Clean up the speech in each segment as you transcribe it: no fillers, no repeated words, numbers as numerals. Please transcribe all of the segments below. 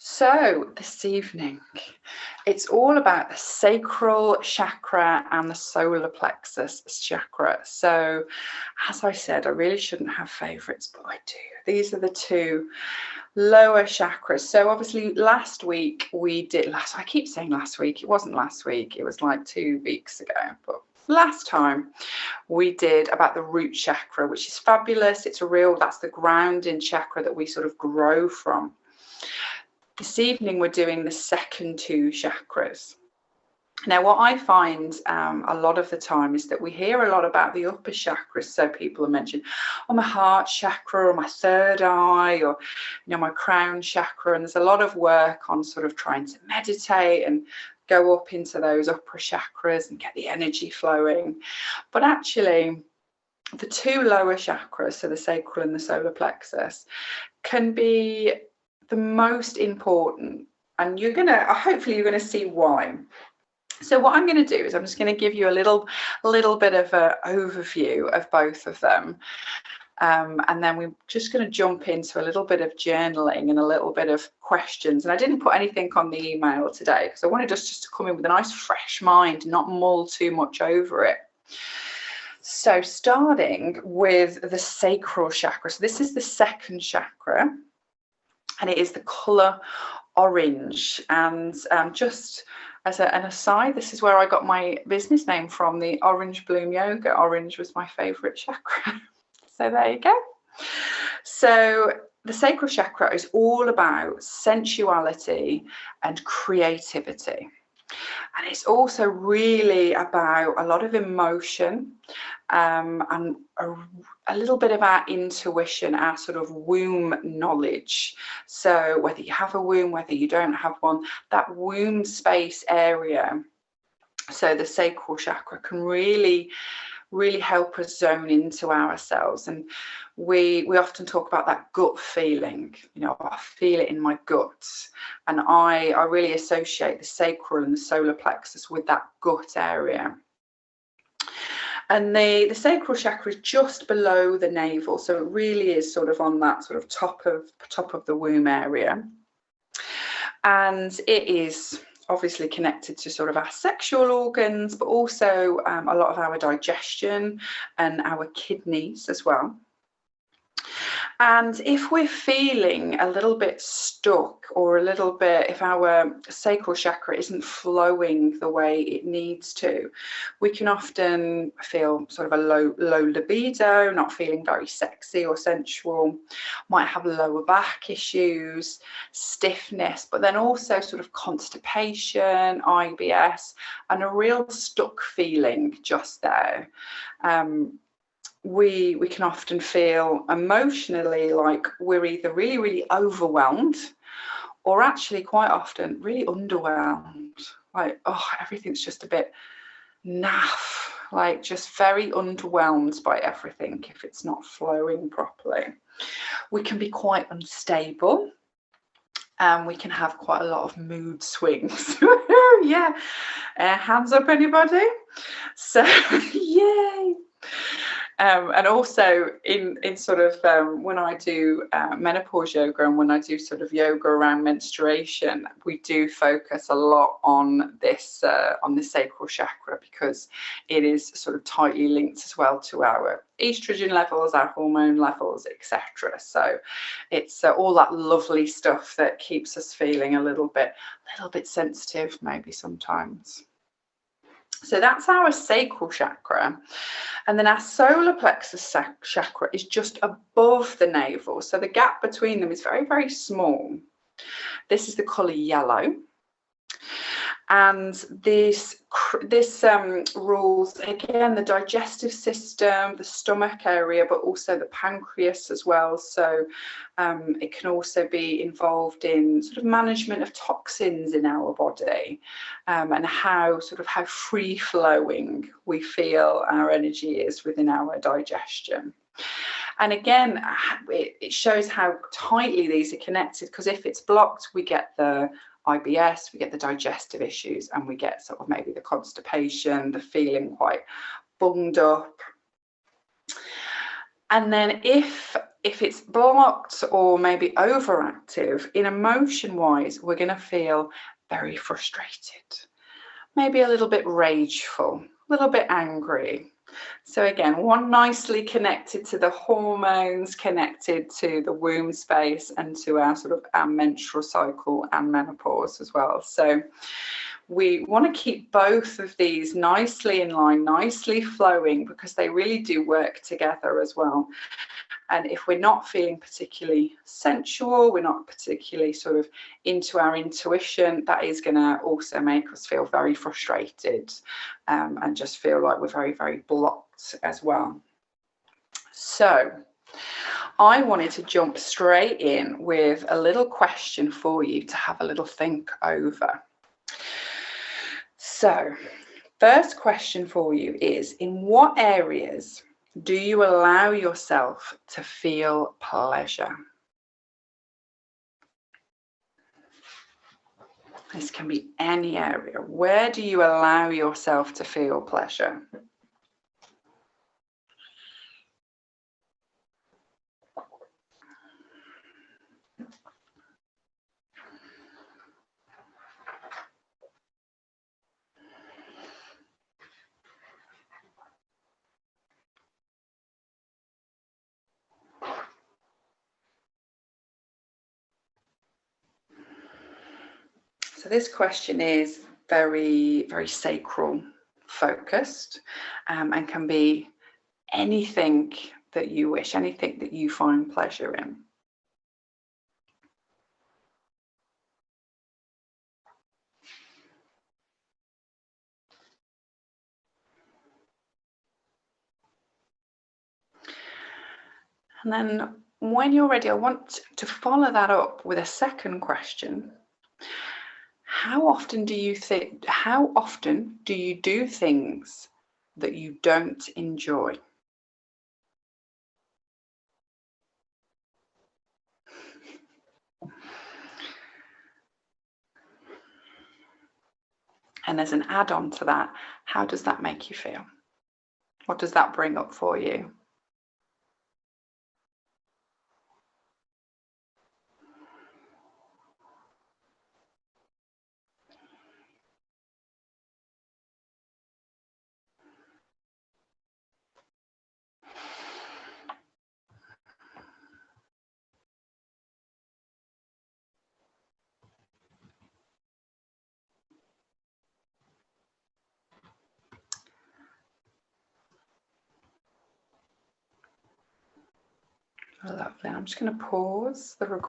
So this evening, it's all about the sacral chakra and the solar plexus chakra. So as I said, I really shouldn't have favorites, but I do. These are the two lower chakras. So obviously last week we did, I keep saying last week, it wasn't last week, it was like 2 weeks ago, but last time we did about the root chakra, which is fabulous. It's that's the grounding chakra that we sort of grow from. This evening we're doing the second 2 chakras. Now what I find a lot of the time is that we hear a lot about the upper chakras. So people have mentioned, oh, my heart chakra or my third eye, or my crown chakra, and there's a lot of work on sort of trying to meditate and go up into those upper chakras and get the energy flowing. But actually the 2 lower chakras, so the sacral and the solar plexus, can be the most important, and hopefully you're gonna see why. So what I'm going to do is I'm just going to give you a little bit of an overview of both of them, and then we're just going to jump into a little bit of journaling and a little bit of questions. And I didn't put anything on the email today because I wanted us just to come in with a nice fresh mind, not mull too much over it. So starting with the sacral chakra. So this is the second chakra, and it is the colour orange. And just as an aside, this is where I got my business name from, the Orange Bloom Yoga. Orange was my favourite chakra. So there you go. So the sacral chakra is all about sensuality and creativity. And it's also really about a lot of emotion, and a little bit of our intuition, our sort of womb knowledge. So whether you have a womb, whether you don't have one, that womb space area, so the sacral chakra, can really help us zone into ourselves. And we often talk about that gut feeling, I feel it in my gut, and I really associate the sacral and the solar plexus with that gut area. And the sacral chakra is just below the navel, so it really is sort of on that sort of top of the womb area, and it is obviously connected to sort of our sexual organs, but also a lot of our digestion and our kidneys as well. And if we're feeling a little bit stuck, or a little bit, if our sacral chakra isn't flowing the way it needs to, we can often feel sort of a low libido, not feeling very sexy or sensual, might have lower back issues, stiffness, but then also sort of constipation, IBS, and a real stuck feeling just there. We can often feel emotionally like we're either really overwhelmed, or actually quite often really underwhelmed, like, oh, everything's just a bit naff, like just very underwhelmed by everything if it's not flowing properly. We can be quite unstable, and we can have quite a lot of mood swings. Yeah, hands up anybody? So yay. And also in sort of when I do menopause yoga, and when I do sort of yoga around menstruation, we do focus a lot on this on the sacral chakra, because it is sort of tightly linked as well to our estrogen levels, our hormone levels, etc. So it's all that lovely stuff that keeps us feeling a little bit sensitive maybe sometimes. So that's our sacral chakra. And then our solar plexus chakra is just above the navel. So the gap between them is very small. This is the colour yellow. And this rules, again, the digestive system, the stomach area, but also the pancreas as well. So it can also be involved in sort of management of toxins in our body, and how free flowing we feel our energy is within our digestion. And again, it shows how tightly these are connected, because if it's blocked, we get the IBS, we get the digestive issues, and we get sort of maybe the constipation, the feeling quite bunged up. And then if if it's blocked or maybe overactive, in emotion wise, we're going to feel very frustrated, maybe a little bit rageful, a little bit angry. So again, one nicely connected to the hormones, connected to the womb space and to our sort of our menstrual cycle and menopause as well. So we want to keep both of these nicely in line, nicely flowing, because they really do work together as well. And if we're not feeling particularly sensual, we're not particularly sort of into our intuition, that is going to also make us feel very frustrated and just feel like we're very, very blocked as well. So I wanted to jump straight in with a little question for you to have a little think over. So, first question for you is, in what areas do you allow yourself to feel pleasure? This can be any area. Where do you allow yourself to feel pleasure? So this question is very, very sacral focused and can be anything that you wish, anything that you find pleasure in. And then when you're ready, I want to follow that up with a second question. How often do you do things that you don't enjoy? And as an add-on to that, how does that make you feel? What does that bring up for you? Lovely. I'm just going to pause the recording.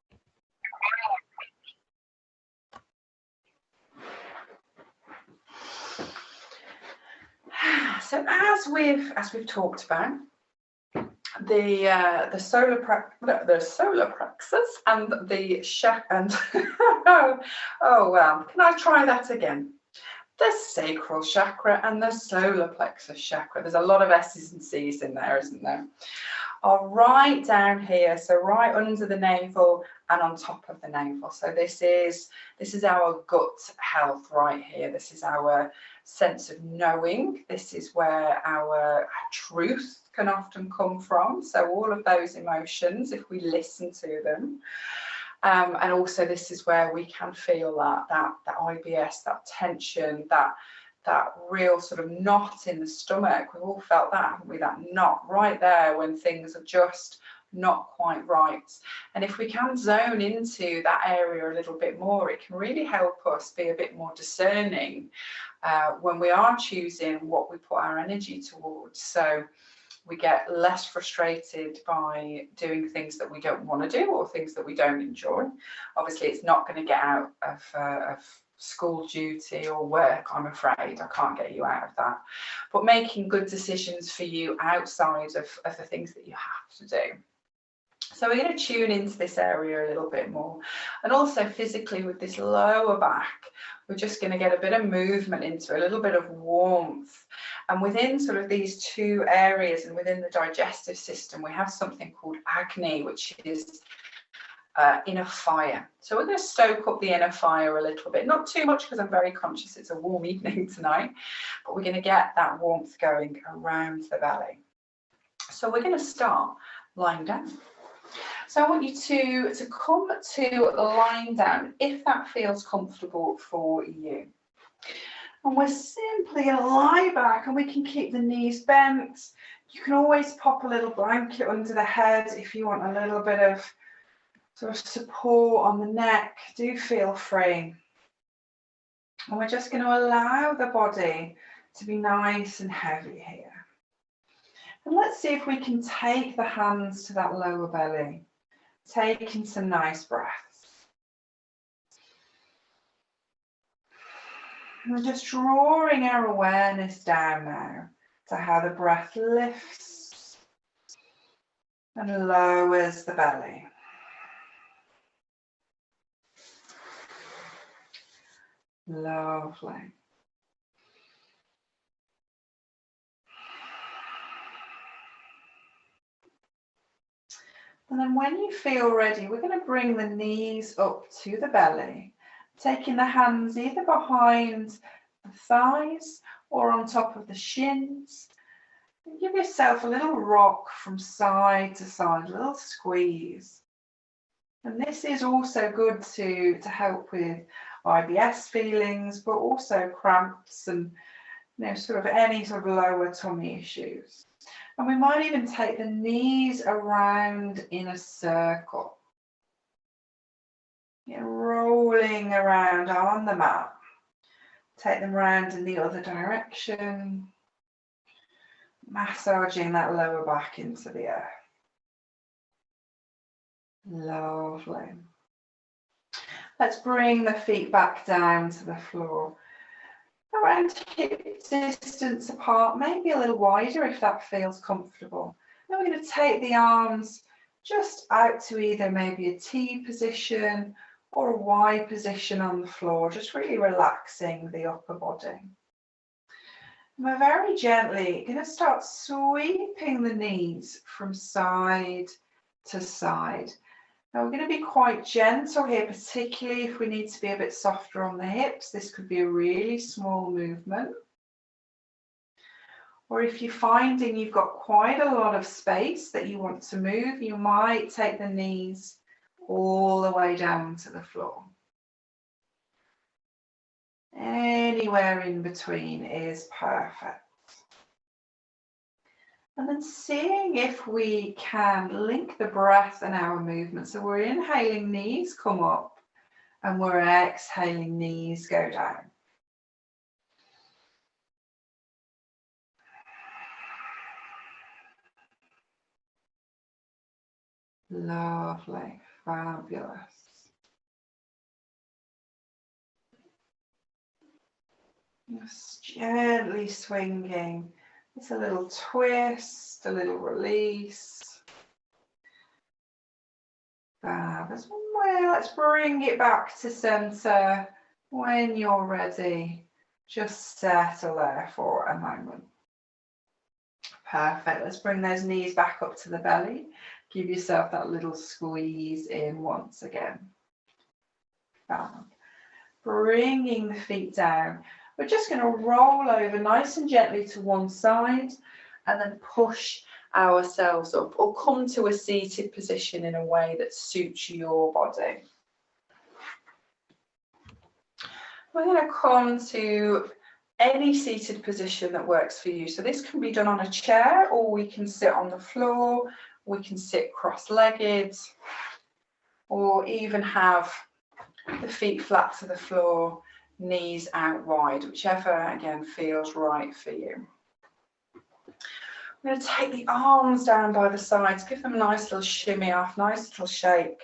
So as we've talked about, the solar plexus and the oh well, can I try that again? The sacral chakra and the solar plexus chakra. There's a lot of S's and C's in there, isn't there? Are right down here, so right under the navel and on top of the navel. So this is our gut health right here. This is our sense of knowing. This is where our truth can often come from. So all of those emotions, if we listen to them. And also this is where we can feel that IBS, that tension, that real sort of knot in the stomach. We've all felt that, haven't we? That knot right there when things are just not quite right. And if we can zone into that area a little bit more, it can really help us be a bit more discerning when we are choosing what we put our energy towards. So we get less frustrated by doing things that we don't want to do or things that we don't enjoy. Obviously, it's not going to get out of school duty or work, I'm afraid. I can't get you out of that. But making good decisions for you outside of the things that you have to do. So we're going to tune into this area a little bit more. And also physically with this lower back, we're just going to get a bit of movement into a little bit of warmth. And within sort of these two areas and within the digestive system, we have something called Agni, which is inner fire. So we're going to stoke up the inner fire a little bit, not too much because I'm very conscious it's a warm evening tonight, but we're going to get that warmth going around the belly. So we're going to start lying down. So I want you to come to lying down if that feels comfortable for you. And we're simply going to lie back, and we can keep the knees bent. You can always pop a little blanket under the head if you want a little bit of sort of support on the neck. Do feel free. And we're just going to allow the body to be nice and heavy here. And let's see if we can take the hands to that lower belly, taking some nice breaths. And we're just drawing our awareness down now to how the breath lifts and lowers the belly. Lovely. And then when you feel ready, we're going to bring the knees up to the belly, taking the hands either behind the thighs or on top of the shins. And give yourself a little rock from side to side, a little squeeze. And this is also good to help with IBS feelings, but also cramps and sort of any sort of lower tummy issues. And we might even take the knees around in a circle, rolling around on the mat. Take them around in the other direction, massaging that lower back into the earth. Lovely. Let's bring the feet back down to the floor, around hip distance apart, maybe a little wider if that feels comfortable. Then we're going to take the arms just out to either maybe a T position or a Y position on the floor, just really relaxing the upper body. And we're very gently going to start sweeping the knees from side to side. Now we're going to be quite gentle here, particularly if we need to be a bit softer on the hips. This could be a really small movement. Or if you're finding you've got quite a lot of space that you want to move, you might take the knees all the way down to the floor. Anywhere in between is perfect. And then seeing if we can link the breath and our movement. So we're inhaling, knees come up, and we're exhaling, knees go down. Lovely, fabulous. Just gently swinging. It's a little twist, a little release. Fabulous. Well, let's bring it back to center. When you're ready, just settle there for a moment. Perfect. Let's bring those knees back up to the belly. Give yourself that little squeeze in once again. Bringing the feet down. We're just going to roll over nice and gently to one side and then push ourselves up or come to a seated position in a way that suits your body. We're going to come to any seated position that works for you. So this can be done on a chair, or we can sit on the floor, we can sit cross-legged, or even have the feet flat to the floor, knees out wide, whichever again feels right for you. I'm going to take the arms down by the sides, give them a nice little shimmy off, nice little shake,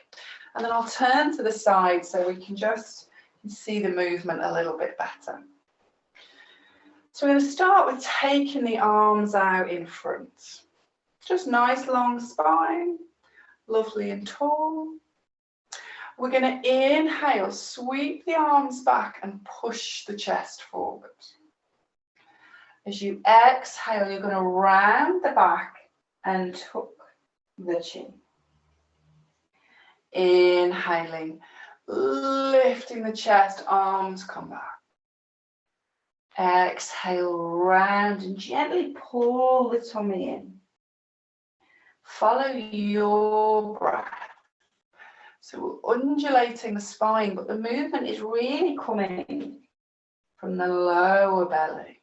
and then I'll turn to the side so we can just see the movement a little bit better. So we're going to start with taking the arms out in front. Just nice long spine, lovely and tall. We're going to inhale, sweep the arms back and push the chest forward. As you exhale, you're going to round the back and tuck the chin. Inhaling, lifting the chest, arms come back. Exhale, round and gently pull the tummy in. Follow your breath. So we're undulating the spine, but the movement is really coming from the lower belly.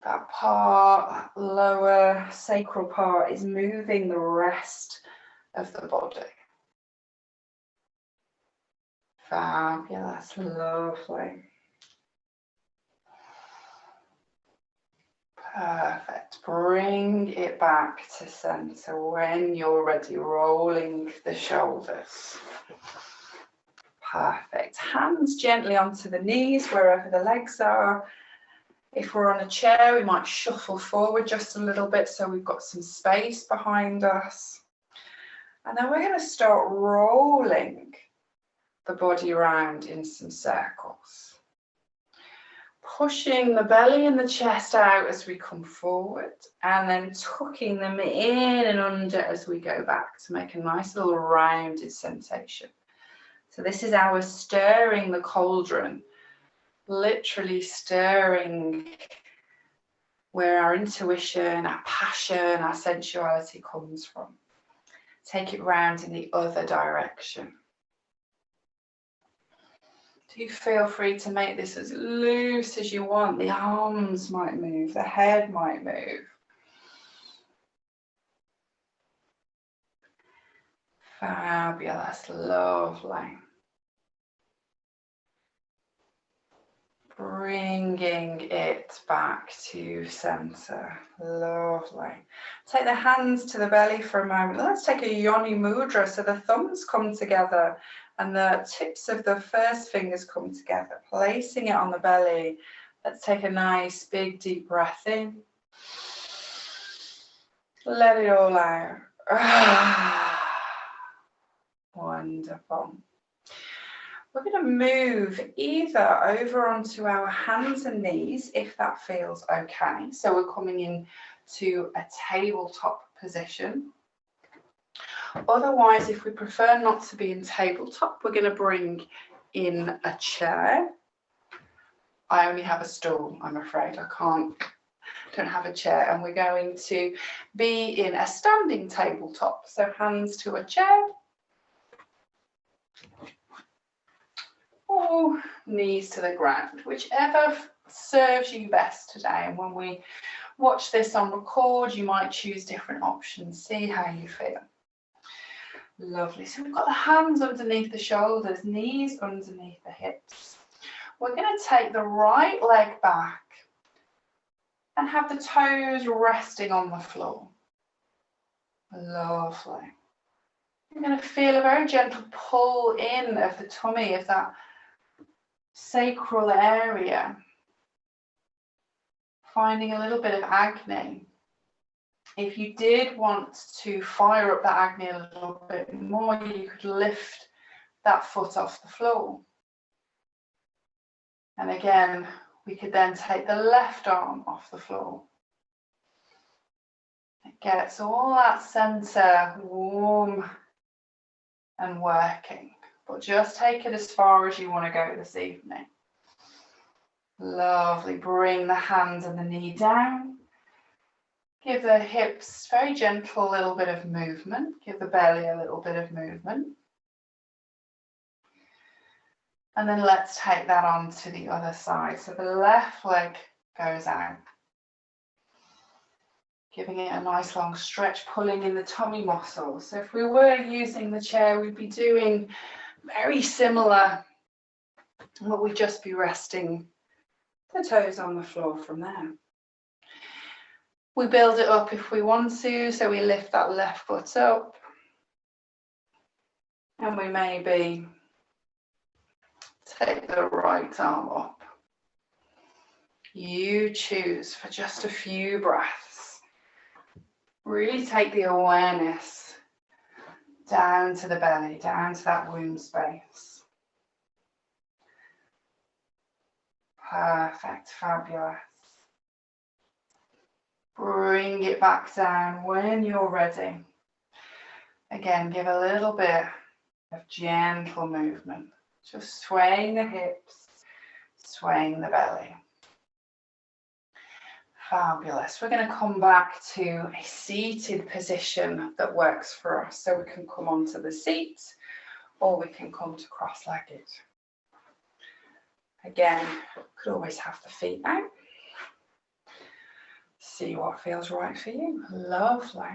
That part, that lower sacral part, is moving the rest of the body. Fabulous, lovely. Perfect. Bring it back to center when you're ready, rolling the shoulders. Perfect. Hands gently onto the knees wherever the legs are. If we're on a chair, we might shuffle forward just a little bit so we've got some space behind us. And then we're going to start rolling the body around in some circles. Pushing the belly and the chest out as we come forward, and then tucking them in and under as we go back to make a nice little rounded sensation. So this is our stirring the cauldron, literally stirring where our intuition, our passion, our sensuality comes from. Take it round in the other direction. Do feel free to make this as loose as you want. The arms might move, the head might move. Fabulous, lovely. Bringing it back to center, lovely. Take the hands to the belly for a moment. Let's take a yoni mudra, so the thumbs come together and the tips of the first fingers come together, placing it on the belly. Let's take a nice big deep breath in. Let it all out. Wonderful. We're going to move either over onto our hands and knees if that feels okay. So we're coming in to a tabletop position. Otherwise, if we prefer not to be in tabletop, we're going to bring in a chair. I only have a stool, I'm afraid. Don't have a chair, and we're going to be in a standing tabletop. So hands to a chair. Or knees to the ground, whichever serves you best today. And when we watch this on record, you might choose different options. See how you feel. Lovely. So we've got the hands underneath the shoulders, knees underneath the hips. We're going to take the right leg back and have the toes resting on the floor. Lovely. You're going to feel a very gentle pull in of the tummy, of that sacral area. Finding a little bit of agni. If you did want to fire up that agni a little bit more, you could lift that foot off the floor. And again, we could then take the left arm off the floor. It gets all that center warm and working, but just take it as far as you want to go this evening. Lovely. Bring the hands and the knee down. Give the hips very gentle little bit of movement. Give the belly a little bit of movement. And then let's take that on to the other side. So the left leg goes out. Giving it a nice long stretch, pulling in the tummy muscles. So if we were using the chair, we'd be doing very similar, but we'd just be resting the toes on the floor from there. We build it up if we want to, so we lift that left foot up. And we maybe take the right arm up. You choose for just a few breaths. Really take the awareness down to the belly, down to that womb space. Perfect, fabulous. Bring it back down when you're ready. Again, give a little bit of gentle movement. Just swaying the hips, swaying the belly. Fabulous. We're going to come back to a seated position that works for us. So we can come onto the seat or we can come to cross-legged. Again, could always have the feet out. See what feels right for you. Lovely.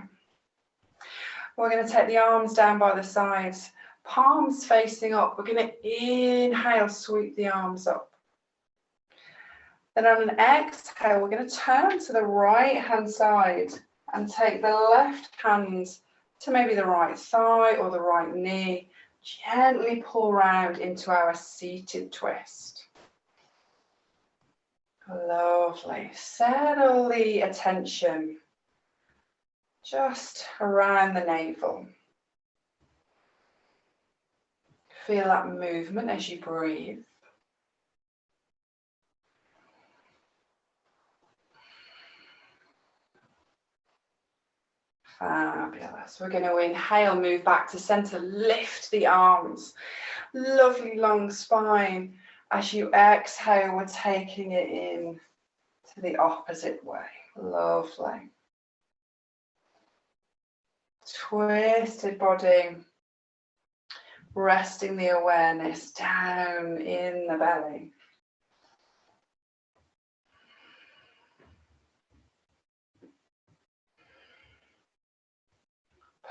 We're going to take the arms down by the sides, palms facing up. We're going to inhale, sweep the arms up. Then on an exhale, we're going to turn to the right hand side and take the left hand to maybe the right thigh or the right knee. Gently pull round into our seated twist. Lovely. Settle the attention just around the navel. Feel that movement as you breathe. Fabulous. We're going to inhale, move back to center, lift the arms. Lovely long spine. As you exhale, we're taking it in to the opposite way. Lovely. Twisted body. Resting the awareness down in the belly.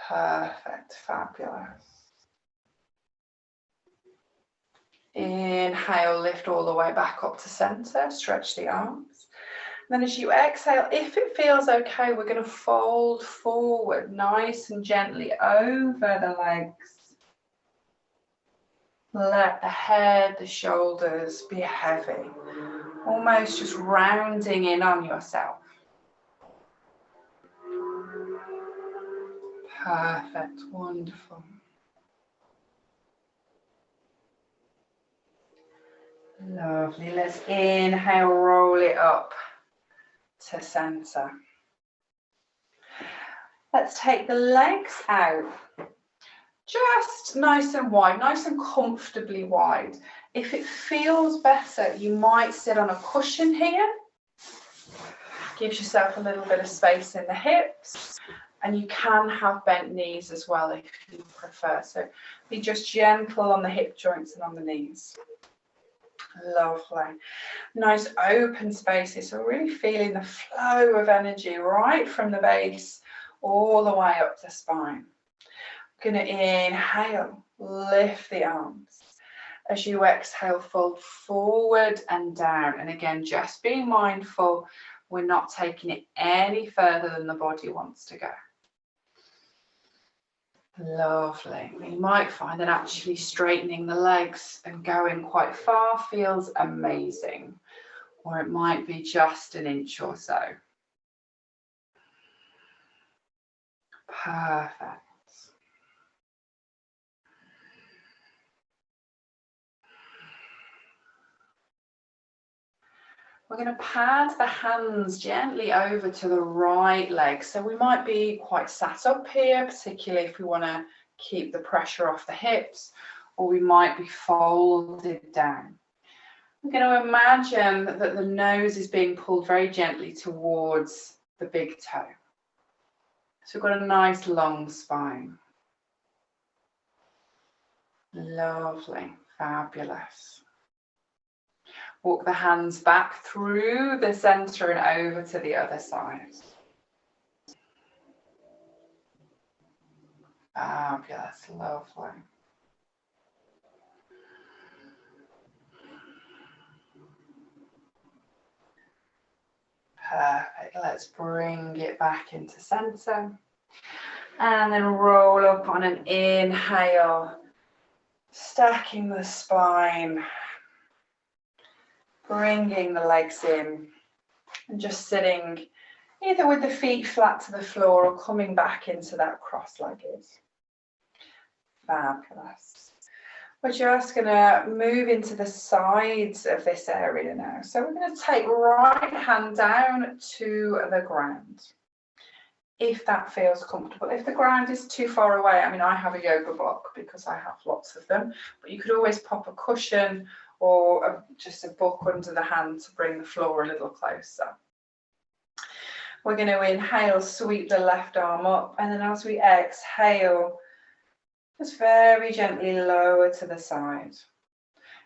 Perfect, fabulous. Inhale, lift all the way back up to center, stretch the arms. And then as you exhale, if it feels okay, we're going to fold forward nice and gently over the legs. Let the head, the shoulders be heavy, almost just rounding in on yourself. Perfect, wonderful. Lovely. Let's inhale, roll it up to center. Let's take the legs out. Just nice and wide, nice and comfortably wide. If it feels better, you might sit on a cushion here. Gives yourself a little bit of space in the hips. And you can have bent knees as well if you prefer. So be just gentle on the hip joints and on the knees. Lovely. Nice open spaces. So really feeling the flow of energy right from the base all the way up the spine. Going to inhale, lift the arms. As you exhale, fold forward and down. And again, just being mindful, we're not taking it any further than the body wants to go. Lovely. You might find that actually straightening the legs and going quite far feels amazing, or it might be just an inch or so. Perfect. We're going to pad the hands gently over to the right leg. So we might be quite sat up here, particularly if we want to keep the pressure off the hips, or we might be folded down. We're going to imagine that the nose is being pulled very gently towards the big toe. So we've got a nice long spine. Lovely, fabulous. Walk the hands back through the center and over to the other side. Fabulous, lovely. Perfect. Let's bring it back into center. And then roll up on an inhale, stacking the spine. Bringing the legs in and just sitting either with the feet flat to the floor or coming back into that cross-legged. Fabulous. We're just going to move into the sides of this area now. So we're going to take right hand down to the ground, if that feels comfortable. If the ground is too far away, I mean, I have a yoga block because I have lots of them, but you could always pop a cushion or just a book under the hand to bring the floor a little closer. We're going to inhale, sweep the left arm up, and then as we exhale, just very gently lower to the side.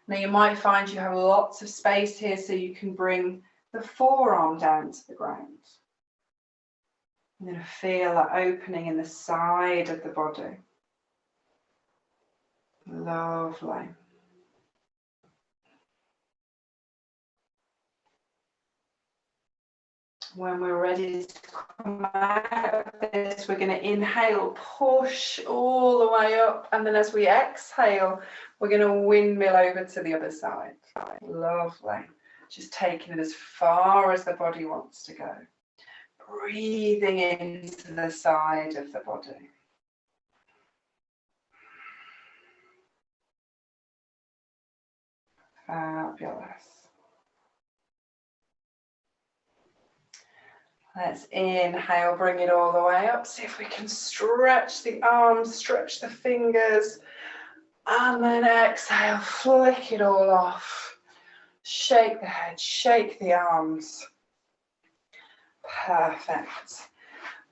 Now you might find you have lots of space here, so you can bring the forearm down to the ground. You're going to feel that opening in the side of the body. Lovely. When we're ready to come out of this, we're going to inhale, push all the way up, and then as we exhale, we're going to windmill over to the other side. Lovely. Just taking it as far as the body wants to go. Breathing into the side of the body. Fabulous. Let's inhale, bring it all the way up. See if we can stretch the arms, stretch the fingers. And then exhale, flick it all off. Shake the head, shake the arms. Perfect.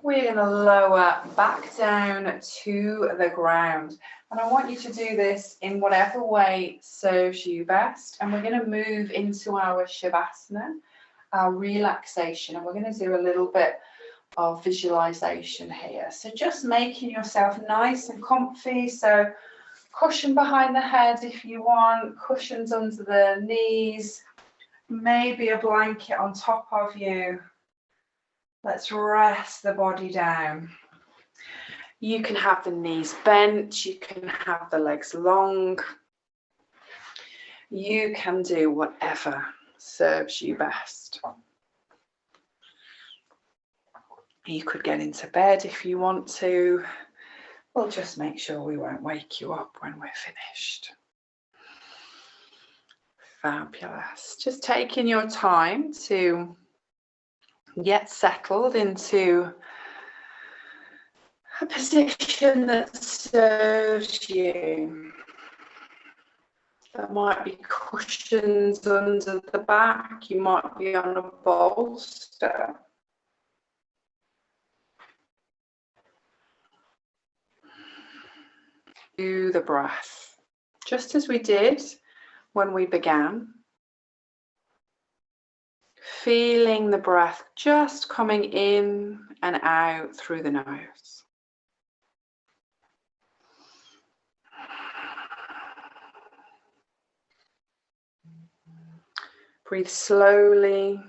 We're going to lower back down to the ground. And I want you to do this in whatever way serves you best. And we're going to move into our Shavasana, our relaxation. And we're going to do a little bit of visualization here. So just making yourself nice and comfy. So cushion behind the head if you want, cushions under the knees, maybe a blanket on top of you. Let's rest the body down. You can have the knees bent, you can have the legs long. You can do whatever serves you best. You could get into bed if you want to. We'll just make sure we won't wake you up when we're finished. Fabulous. Just taking your time to get settled into a position that serves you. There might be cushions under the back. You might be on a bolster. Do the breath, just as we did when we began. Feeling the breath just coming in and out through the nose. Breathe slowly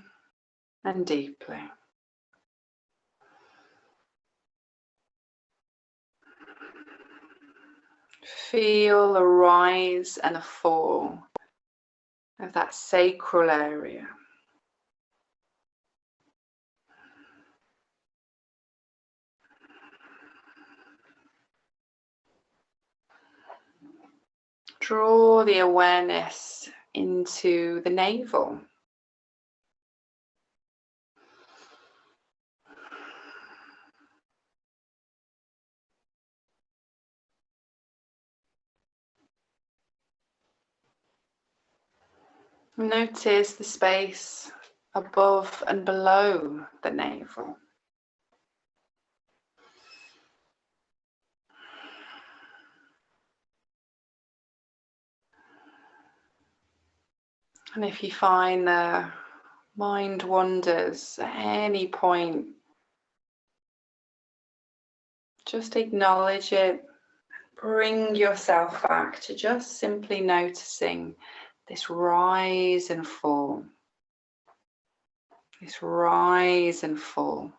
and deeply. Feel a rise and a fall of that sacral area. Draw the awareness into the navel. Notice the space above and below the navel. And if you find the mind wanders at any point, just acknowledge it. Bring yourself back to just simply noticing this rise and fall. This rise and fall.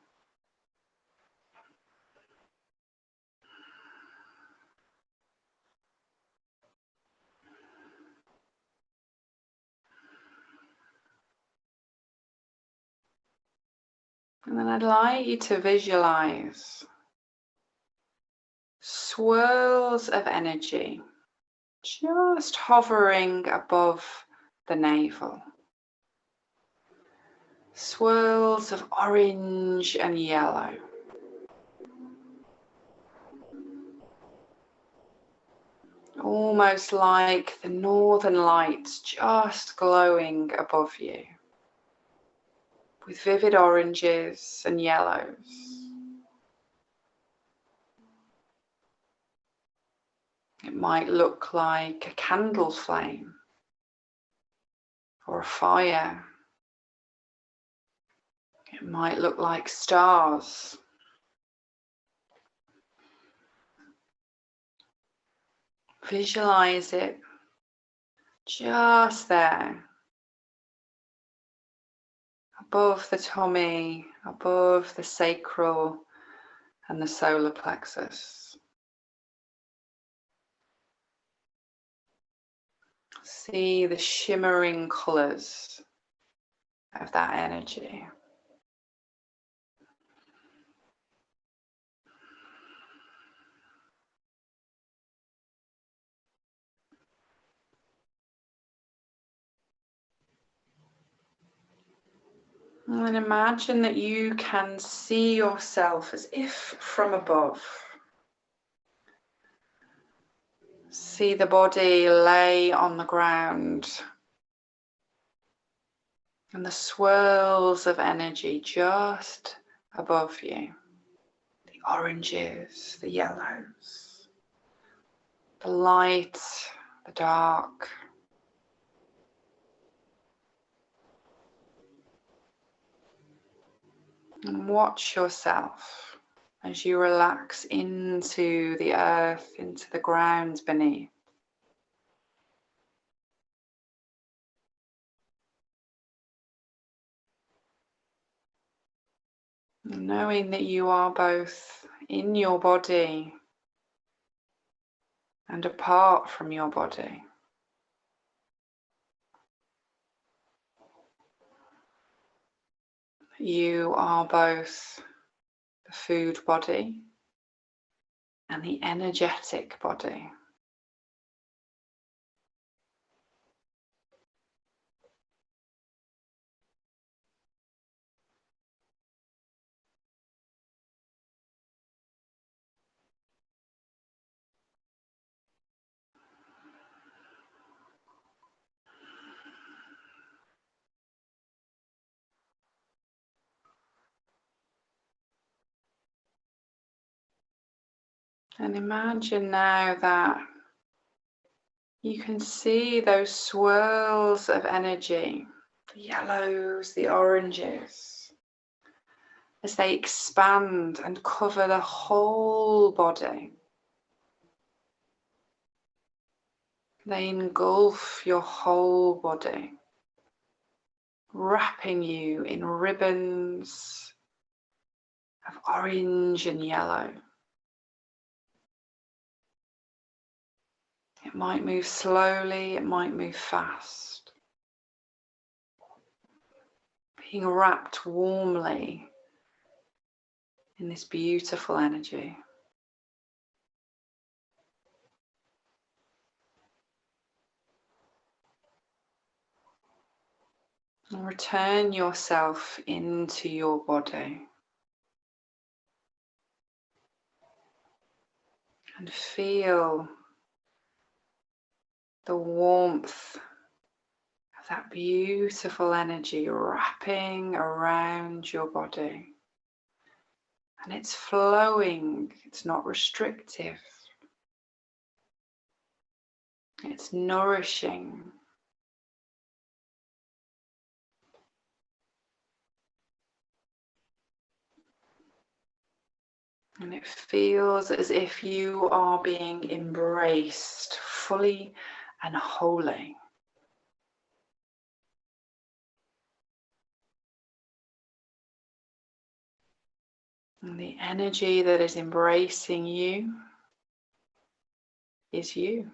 And then I'd like you to visualize swirls of energy just hovering above the navel. Swirls of orange and yellow. Almost like the northern lights just glowing above you. with vivid oranges and yellows. It might look like a candle flame or a fire. It might look like stars. Visualize it just there, above the tummy, above the sacral and the solar plexus. See the shimmering colours of that energy. And imagine that you can see yourself as if from above. See the body lay on the ground and the swirls of energy just above you. The oranges, the yellows, the light, the dark. And watch yourself as you relax into the earth, into the ground beneath. Knowing that you are both in your body and apart from your body. You are both the food body and the energetic body. And imagine now that you can see those swirls of energy, the yellows, the oranges, as they expand and cover the whole body. They engulf your whole body, wrapping you in ribbons of orange and yellow. It might move slowly, it might move fast. Being wrapped warmly in this beautiful energy. And return yourself into your body. And feel the warmth of that beautiful energy wrapping around your body. And it's flowing, it's not restrictive. It's nourishing. And it feels as if you are being embraced fully and wholly. And the energy that is embracing you is you.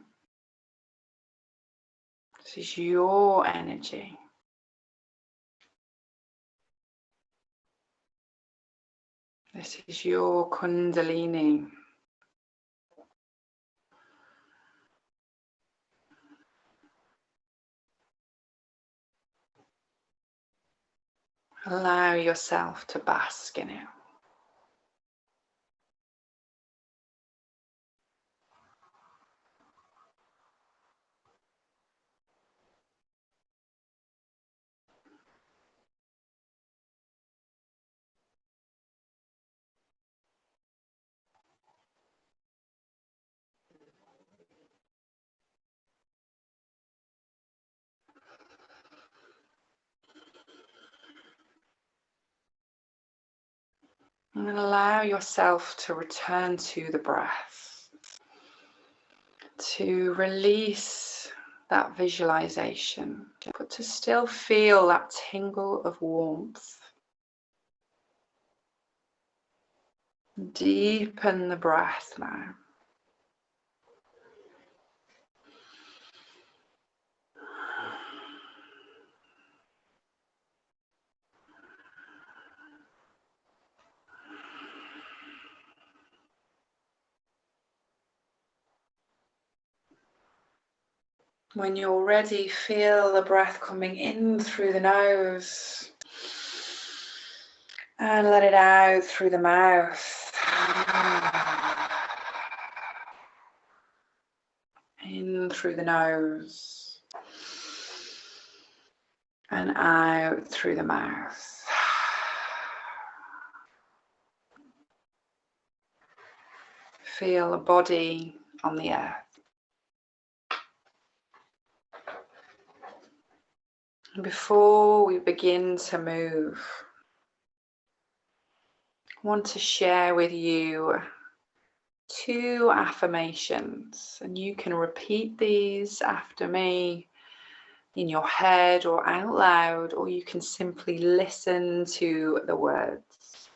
This is your energy. This is your Kundalini. Allow yourself to bask in it. And then allow yourself to return to the breath, to release that visualization, but to still feel that tingle of warmth. Deepen the breath now. When you're ready, feel the breath coming in through the nose and let it out through the mouth. In through the nose and out through the mouth. Feel the body on the earth. And before we begin to move, I want to share with you 2 affirmations, and you can repeat these after me in your head or out loud, or you can simply listen to the words.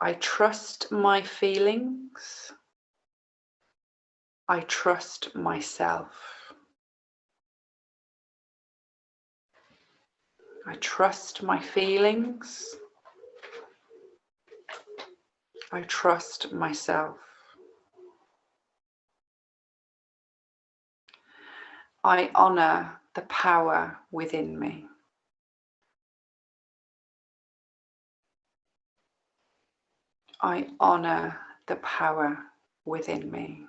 I trust my feelings. I trust myself. I trust my feelings. I trust myself. I honor the power within me. I honor the power within me.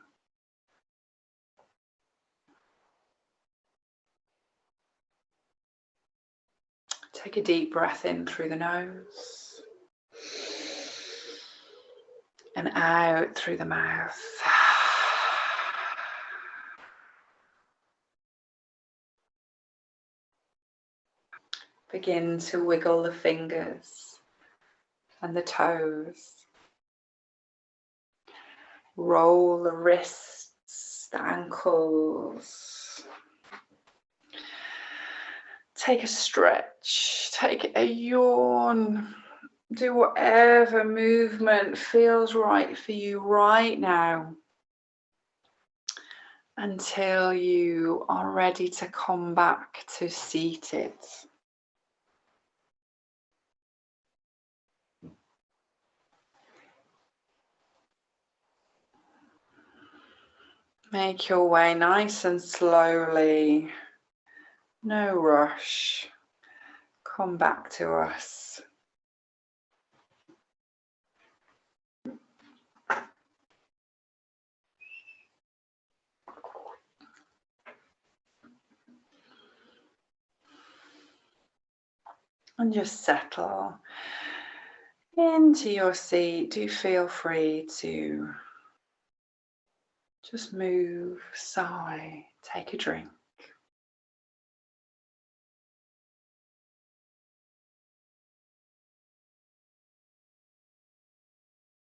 Take a deep breath in through the nose and out through the mouth. Begin to wiggle the fingers and the toes. Roll the wrists, the ankles. Take a stretch, take a yawn. Do whatever movement feels right for you right now until you are ready to come back to seated. Make your way nice and slowly, no rush. Come back to us. And just settle into your seat. Do feel free to just move, sigh, take a drink.